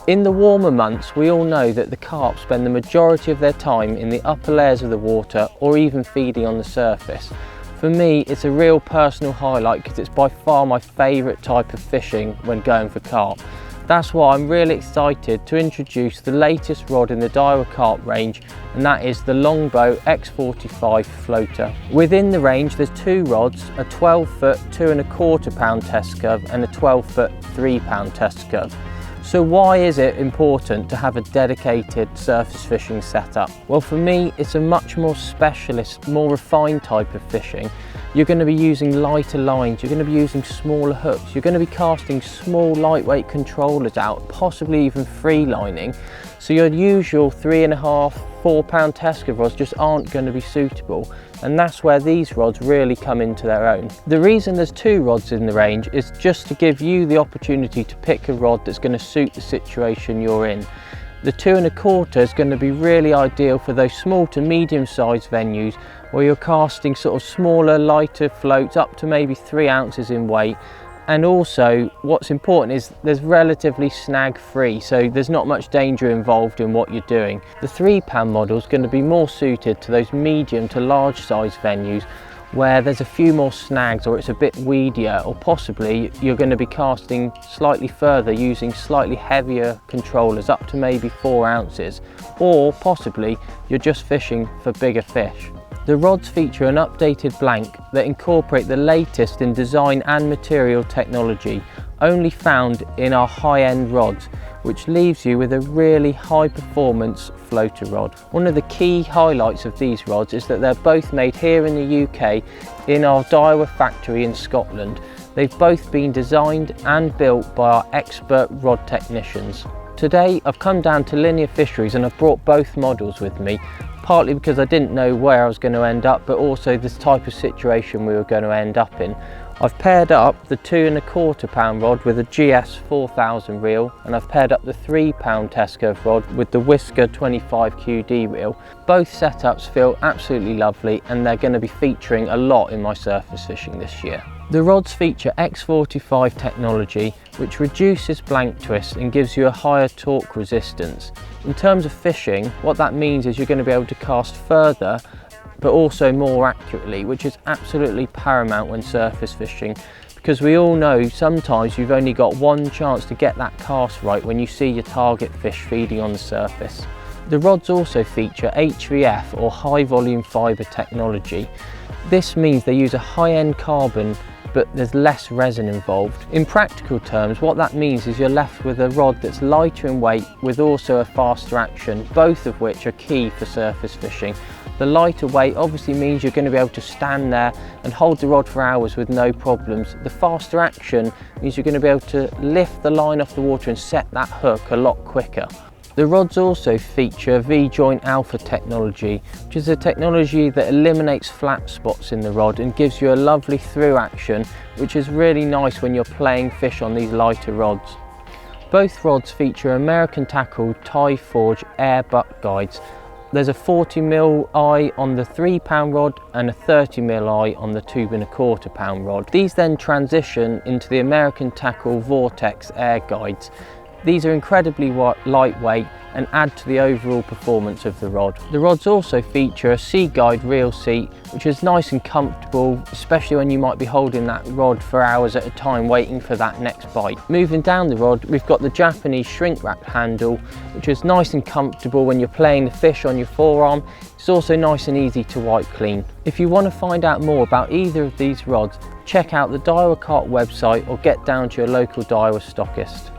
In the warmer months, we all know that the carp spend the majority of their time in the upper layers of the water or even feeding on the surface. For me, it's a real personal highlight because it's by far my favourite type of fishing when going for carp. That's why I'm really excited to introduce the latest rod in the Daiwa Carp range, and that is the LONGBOW X45 Floater. Within the range there's two rods, a 12-foot 2¼ pound test curve and a 12-foot 3-pound test curve. So why is it important to have a dedicated surface fishing setup? Well, for me, it's a much more specialist, more refined type of fishing. You're going to be using lighter lines, you're going to be using smaller hooks, you're going to be casting small lightweight controllers out, possibly even free lining. So your usual 3½, 4-pound test curve rods just aren't going to be suitable, and that's where these rods really come into their own. The reason there's two rods in the range is just to give you the opportunity to pick a rod that's going to suit the situation you're in. The 2¼ is going to be really ideal for those small to medium sized venues where you're casting sort of smaller, lighter floats up to maybe 3 ounces in weight. And also what's important is there's relatively snag free, so there's not much danger involved in what you're doing. The 3-pound model is going to be more suited to those medium to large size venues where there's a few more snags or it's a bit weedier, or possibly you're going to be casting slightly further using slightly heavier controllers up to maybe 4 ounces, or possibly you're just fishing for bigger fish. The rods feature an updated blank that incorporate the latest in design and material technology, only found in our high-end rods, which leaves you with a really high-performance floater rod. One of the key highlights of these rods is that they're both made here in the UK in our Daiwa factory in Scotland. They've both been designed and built by our expert rod technicians. Today I've come down to Linear Fisheries and I've brought both models with me, partly because I didn't know where I was going to end up, but also this type of situation we were going to end up in. I've paired up the 2¼ pound rod with a GS 4000 reel, and I've paired up the 3-pound test curve rod with the Whisker 25 QD reel. Both setups feel absolutely lovely and they're going to be featuring a lot in my surface fishing this year. The rods feature X45 technology, which reduces blank twist and gives you a higher torque resistance. In terms of fishing, what that means is you're going to be able to cast further but also more accurately, which is absolutely paramount when surface fishing, because we all know sometimes you've only got one chance to get that cast right when you see your target fish feeding on the surface. The rods also feature HVF or high volume fibre technology. This means they use a high-end carbon, but there's less resin involved. In practical terms, what that means is you're left with a rod that's lighter in weight with also a faster action, both of which are key for surface fishing. The lighter weight obviously means you're going to be able to stand there and hold the rod for hours with no problems. The faster action means you're going to be able to lift the line off the water and set that hook a lot quicker. The rods also feature V-joint alpha technology, which is a technology that eliminates flat spots in the rod and gives you a lovely through action, which is really nice when you're playing fish on these lighter rods. Both rods feature American Tackle Tie Forge air butt guides. There's a 40mm eye on the 3-pound rod and a 30mm eye on the 2¼ pound rod. These then transition into the American Tackle Vortex air guides. These are incredibly lightweight and add to the overall performance of the rod. The rods also feature a Sea Guide reel seat, which is nice and comfortable, especially when you might be holding that rod for hours at a time waiting for that next bite. Moving down the rod, we've got the Japanese shrink wrap handle, which is nice and comfortable when you're playing the fish on your forearm. It's also nice and easy to wipe clean. If you want to find out more about either of these rods, check out the Daiwa Carp website or get down to your local Daiwa stockist.